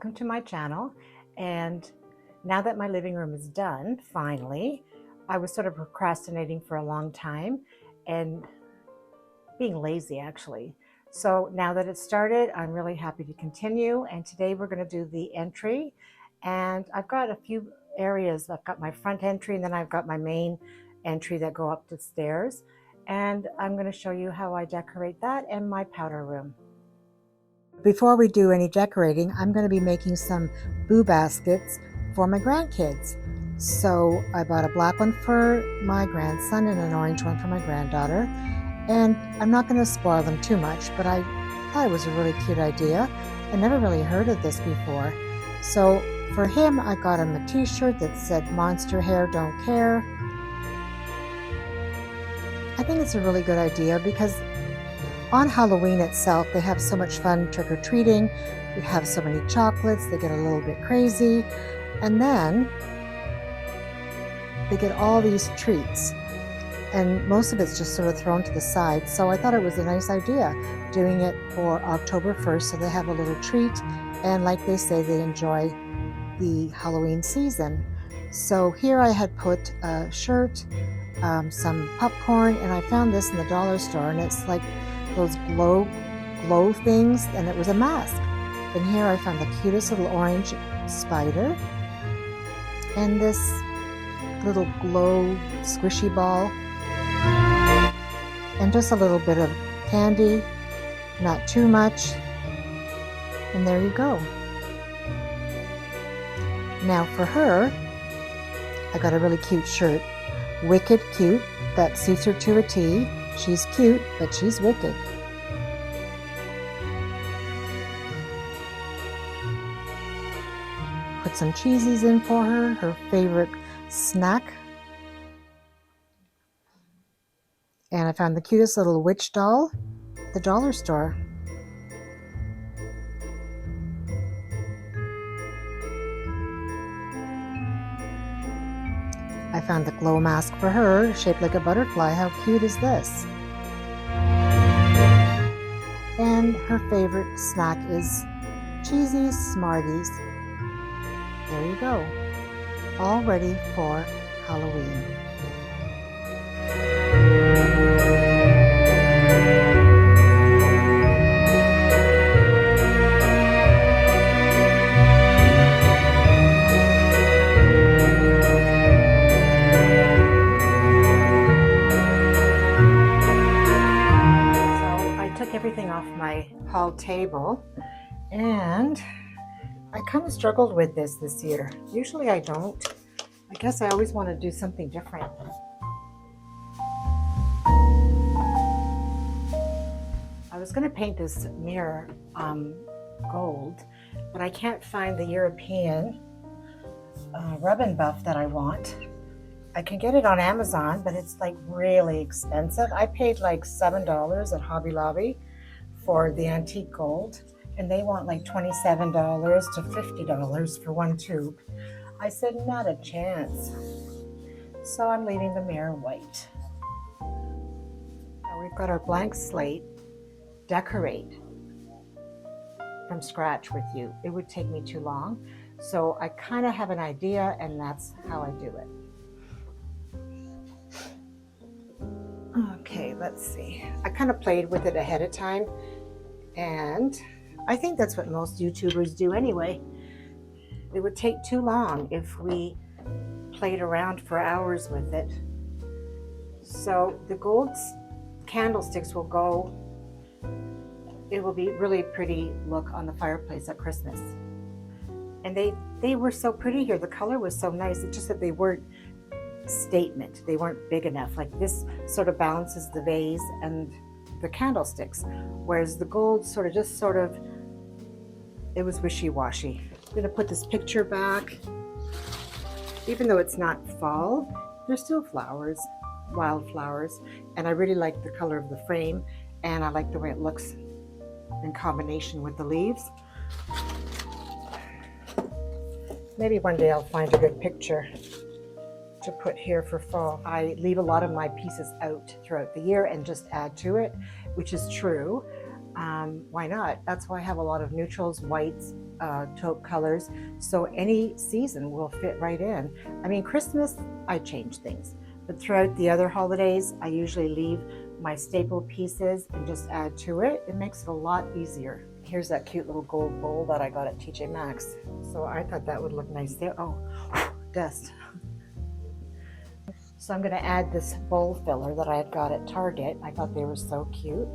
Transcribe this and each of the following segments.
welcome to my channel. And now that my living room is done, finally, I was sort of procrastinating for a long time and being lazy actually. So now that it's started, I'm really happy to continue. And today we're going to do the entry. And I've got a few areas. I've got my front entry and then I've got my main entry that go up the stairs. And I'm going to show you how I decorate that and my powder room. Before we do any decorating, I'm going to be making some boo baskets for my grandkids. So I bought a black one for my grandson and an orange one for my granddaughter. And I'm not going to spoil them too much, but I thought it was a really cute idea. I never really heard of this before. So for him, I got him a t-shirt that said "Monster Hair Don't Care." I think it's a really good idea because on Halloween itself, they have so much fun trick-or-treating. We have so many chocolates, they get a little bit crazy. And then they get all these treats. And most of it's just sort of thrown to the side. So I thought it was a nice idea doing it for October 1st so they have a little treat. And like they say, they enjoy the Halloween season. So here I had put a shirt, some popcorn, and I found this in the dollar store, and it's like those glow things, and it was a mask. And here I found the cutest little orange spider and this little glow squishy ball and just a little bit of candy, not too much, and there you go. Now for her, I got a really cute shirt, wicked cute, that suits her to a T. She's cute, but she's wicked. Put some cheesies in for her, her favorite snack. And I found the cutest little witch doll at the dollar store. I found the glow mask for her, shaped like a butterfly. How cute is this? And her favorite snack is cheesy Smarties. There you go. All ready for Halloween. Everything off my hall table, and I kind of struggled with this year. Usually I don't. I guess I always want to do something different. I was going to paint this mirror gold, but I can't find the European rub and buff that I want. I can get it on Amazon, but it's like really expensive. I paid like $7 at Hobby Lobby for the antique gold, and they want like $27 to $50 for one tube. I said, not a chance. So I'm leaving the mirror white. Now we've got our blank slate. Decorate from scratch with you. It would take me too long. So I kind of have an idea, and that's how I do it. Okay, let's see. I kind of played with it ahead of time, and I think that's what most YouTubers do anyway. It would take too long if we played around for hours with it. So the gold candlesticks will go, it will be really pretty look on the fireplace at Christmas. And they were so pretty here. The color was so nice. It's just that they weren't statement. They weren't big enough. Like this sort of balances the vase and the candlesticks, whereas the gold sort of it was wishy-washy. I'm gonna put this picture back. Even though it's not fall, there's still flowers, wildflowers, and I really like the color of the frame, and I like the way it looks in combination with the leaves. Maybe one day I'll find a good picture to put here for fall. I leave a lot of my pieces out throughout the year and just add to it, which is true. why not? That's why I have a lot of neutrals, whites, taupe colors, so any season will fit right in. I mean, Christmas, I change things, but throughout the other holidays, I usually leave my staple pieces and just add to it. It makes it a lot easier. Here's that cute little gold bowl that I got at TJ Maxx. So I thought that would look nice there. Oh, dust. So I'm going to add this bowl filler that I had got at Target. I thought they were so cute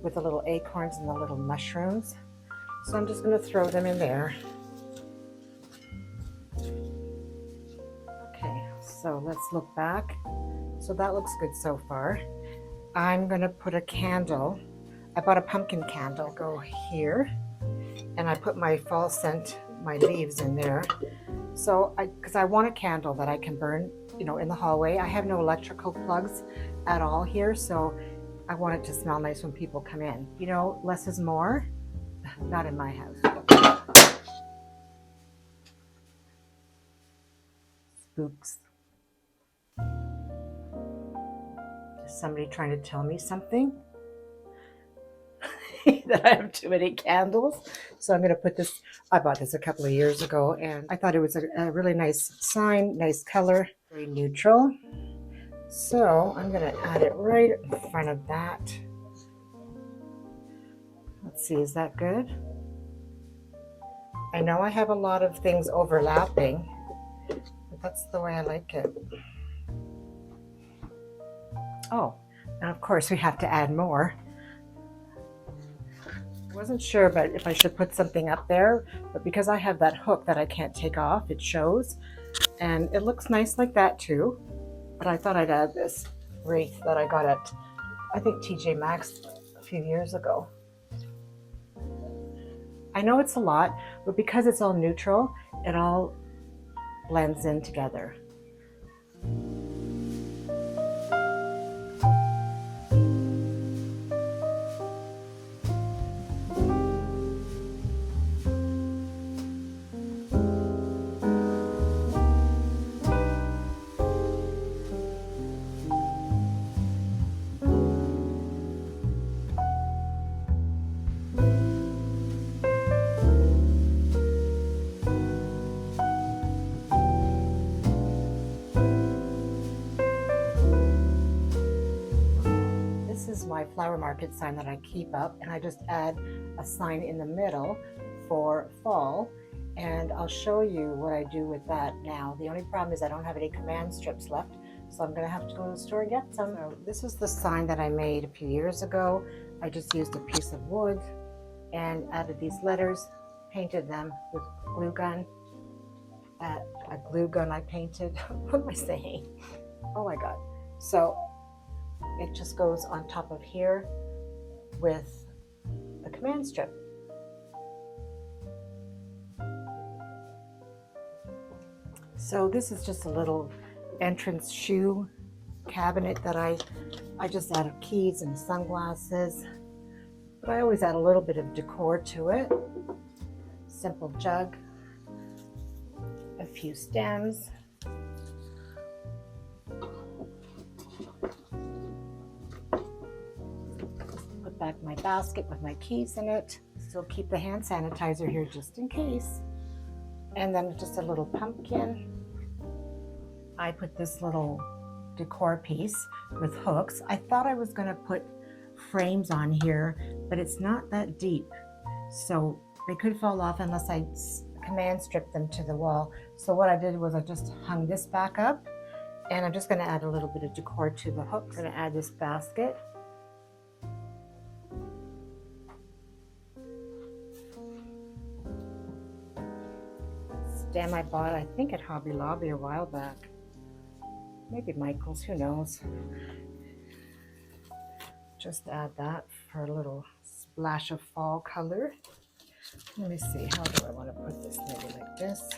with the little acorns and the little mushrooms. So I'm just going to throw them in there. Okay, so let's look back. So that looks good so far. I'm going to put a candle. I bought a pumpkin candle. Go here, and I put my fall scent, my leaves in there. So because I want a candle that I can burn, you know, in the hallway. I have no electrical plugs at all here, so I want it to smell nice when people come in. You know, less is more. Not in my house. Spooks. Is somebody trying to tell me something? That I have too many candles. So I'm going to put this, I bought this a couple of years ago, and I thought it was a really nice sign, nice color, very neutral. So I'm going to add it right in front of that. Let's see, is that good? I know I have a lot of things overlapping, but that's the way I like it. Oh, and of course we have to add more. I wasn't sure but if I should put something up there, but because I have that hook that I can't take off, it shows, and it looks nice like that too. But I thought I'd add this wreath that I got at, I think, TJ Maxx a few years ago. I know it's a lot, but because it's all neutral, it all blends in together. This is my flower market sign that I keep up, and I just add a sign in the middle for fall, and I'll show you what I do with that now. The only problem is I don't have any command strips left, so I'm going to have to go to the store and get some. So this is the sign that I made a few years ago. I just used a piece of wood and added these letters, painted them with glue gun. A glue gun I painted. What am I saying? Oh my God. So it just goes on top of here with a command strip. So this is just a little entrance shoe cabinet that I just added keys and sunglasses, but I always add a little bit of decor to it. Simple jug, a few stems, put back my basket with my keys in it. Still keep the hand sanitizer here just in case. And then just a little pumpkin. I put this little decor piece with hooks. I thought I was going to put frames on here, but it's not that deep, so they could fall off unless I command strip them to the wall. So what I did was I just hung this back up, and I'm just going to add a little bit of decor to the hooks. I'm going to add this basket. Stem I bought, I think, at Hobby Lobby a while back. Maybe Michael's, who knows. Just add that for a little splash of fall color. Let me see, how do I want to put this? Maybe like this.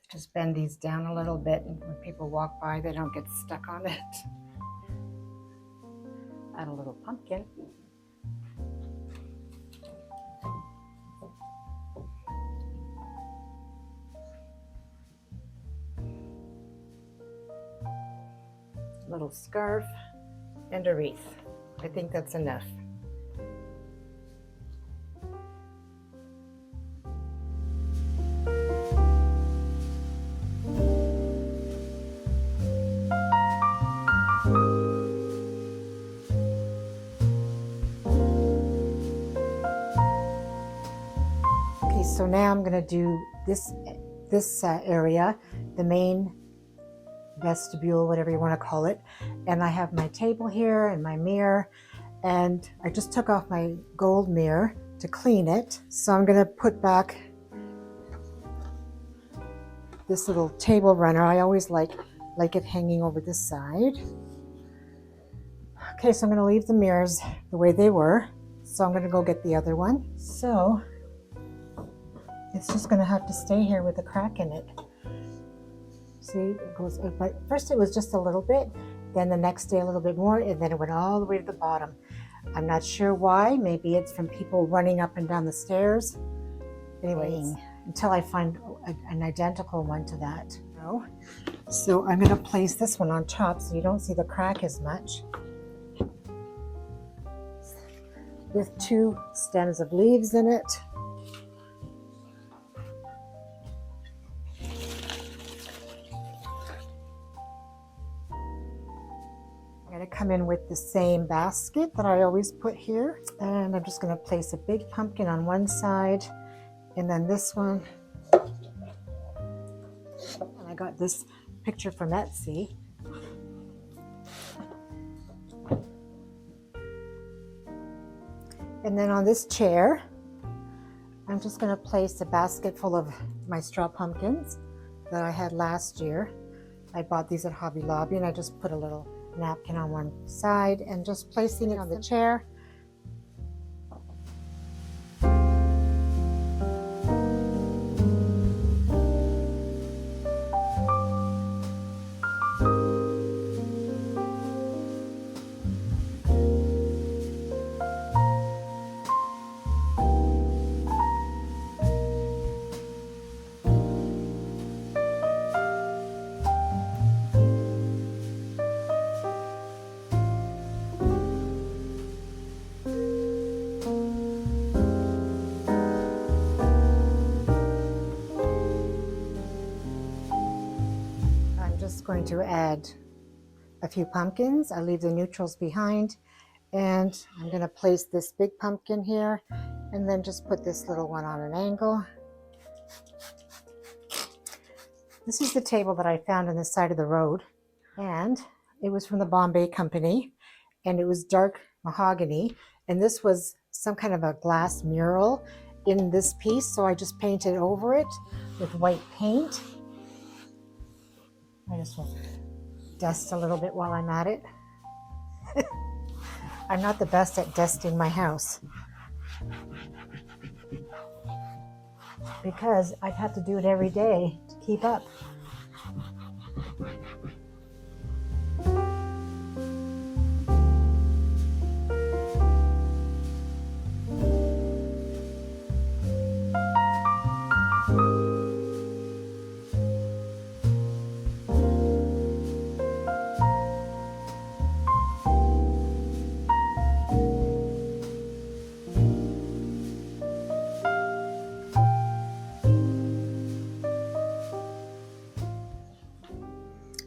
Just bend these down a little bit, and when people walk by, they don't get stuck on it. Add a little pumpkin. little scarf, and a wreath. I think that's enough. Okay, so now I'm going to do this area, the main vestibule, whatever you want to call it. And I have my table here and my mirror, and I just took off my gold mirror to clean it. So I'm going to put back this little table runner. I always like it hanging over this side. Okay, so I'm going to leave the mirrors the way they were. So I'm going to go get the other one. So it's just going to have to stay here with a crack in it. See, it goes, but first it was just a little bit, then the next day a little bit more, and then it went all the way to the bottom. I'm not sure why. Maybe it's from people running up and down the stairs. Anyway, until I find an identical one to that. So I'm going to place this one on top so you don't see the crack as much. With 2 stems of leaves in it. I'm going to come in with the same basket that I always put here, and I'm just going to place a big pumpkin on one side and then this one. And I got this picture from Etsy. And then on this chair, I'm just going to place a basket full of my straw pumpkins that I had last year. I bought these at Hobby Lobby, and I just put a little napkin on one side and just placing it on the chair. Going to add a few pumpkins. I leave the neutrals behind, and I'm going to place this big pumpkin here and then just put this little one on an angle. This is the table that I found on the side of the road, and it was from the Bombay company, and it was dark mahogany, and this was some kind of a glass mural in this piece, so I just painted over it with white paint. I just will dust a little bit while I'm at it. I'm not the best at dusting my house because I've had to do it every day to keep up.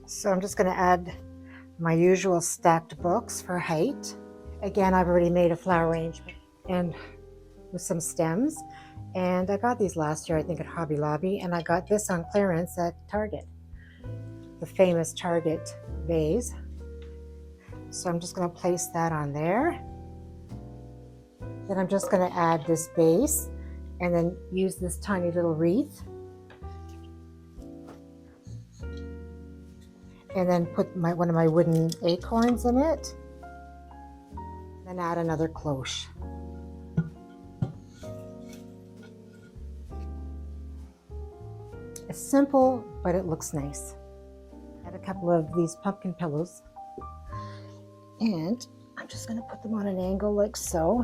So I'm just going to add my usual stacked books for height. Again, I've already made a flower arrangement and with some stems. And I got these last year, I think, at Hobby Lobby. And I got this on clearance at Target, the famous Target vase. So I'm just going to place that on there. Then I'm just going to add this base and then use this tiny little wreath. And then put one of my wooden acorns in it. Then add another cloche. It's simple, but it looks nice. Add a couple of these pumpkin pillows. And I'm just going to put them on an angle like so.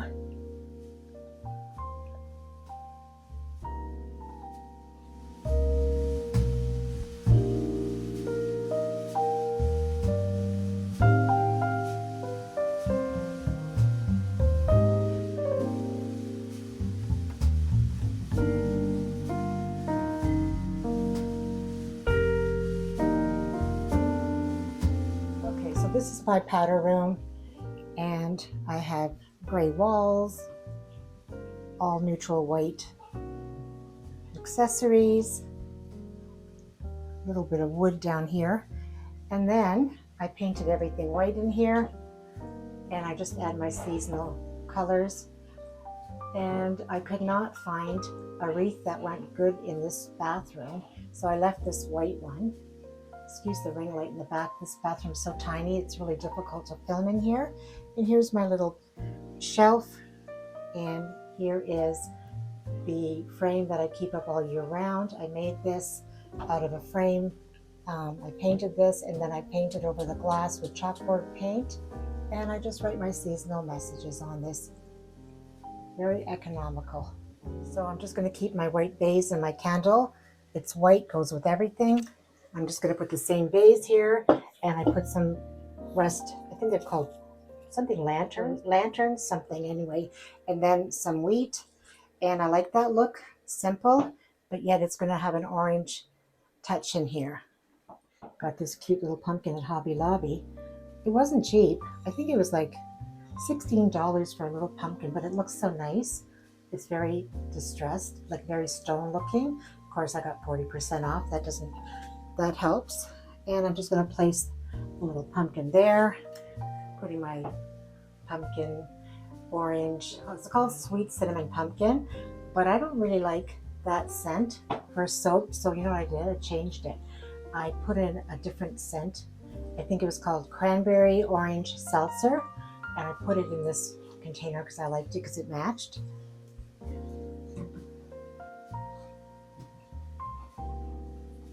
this is my powder room, and I have gray walls, all neutral white accessories, a little bit of wood down here, and then I painted everything white in here, and I just add my seasonal colors. And I could not find a wreath that went good in this bathroom, so I left this white one. Excuse the ring light in the back. This bathroom's so tiny, it's really difficult to film in here. And here's my little shelf, and here is the frame that I keep up all year round. I made this out of a frame. I painted this, and then I painted over the glass with chalkboard paint, and I just write my seasonal messages on this. Very economical. So I'm just going to keep my white base and my candle. It's white, goes with everything. I'm just going to put the same base here, and I put some rust, I think they're called something lanterns, something anyway, and then some wheat. And I like that look, simple, but yet it's going to have an orange touch in here. Got this cute little pumpkin at Hobby Lobby. It wasn't cheap. I think it was like $16 for a little pumpkin, but it looks so nice. It's very distressed, like very stone looking. Of course, I got 40% off. That helps. And I'm just going to place a little pumpkin there, putting my pumpkin orange. Oh, it's called sweet cinnamon pumpkin, but I don't really like that scent for soap. So you know what I did? I changed it. I put in a different scent. I think it was called cranberry orange seltzer. And I put it in this container because I liked it because it matched.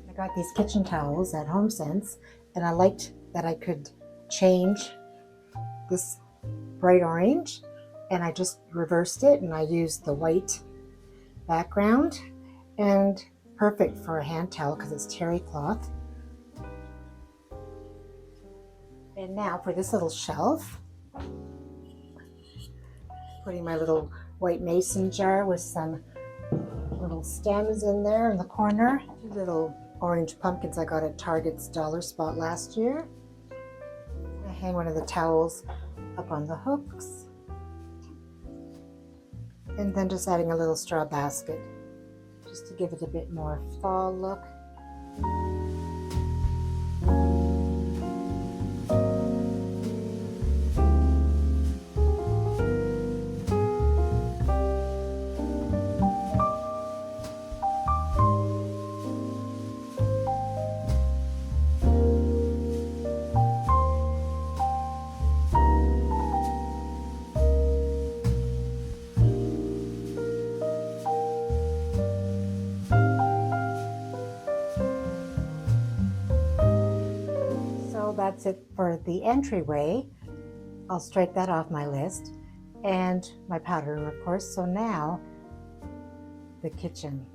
I got these kitchen towels at HomeSense, and I liked that I could change this bright orange, and I just reversed it, and I used the white background, and perfect for a hand towel because it's terry cloth. And now for this little shelf, putting my little white mason jar with some little stems in there in the corner. Little orange pumpkins I got at Target's Dollar Spot last year. I hang one of the towels up on the hooks. And then just adding a little straw basket just to give it a bit more fall look. That's it for the entryway. I'll strike that off my list, and my powder room, of course. So now the kitchen.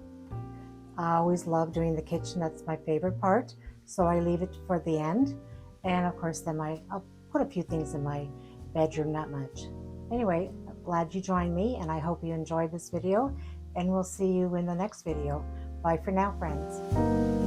I always love doing the kitchen. That's my favorite part, so I leave it for the end. And of course then I'll put a few things in my bedroom, not much. Anyway, glad you joined me, and I hope you enjoyed this video, and we'll see you in the next video. Bye for now, friends.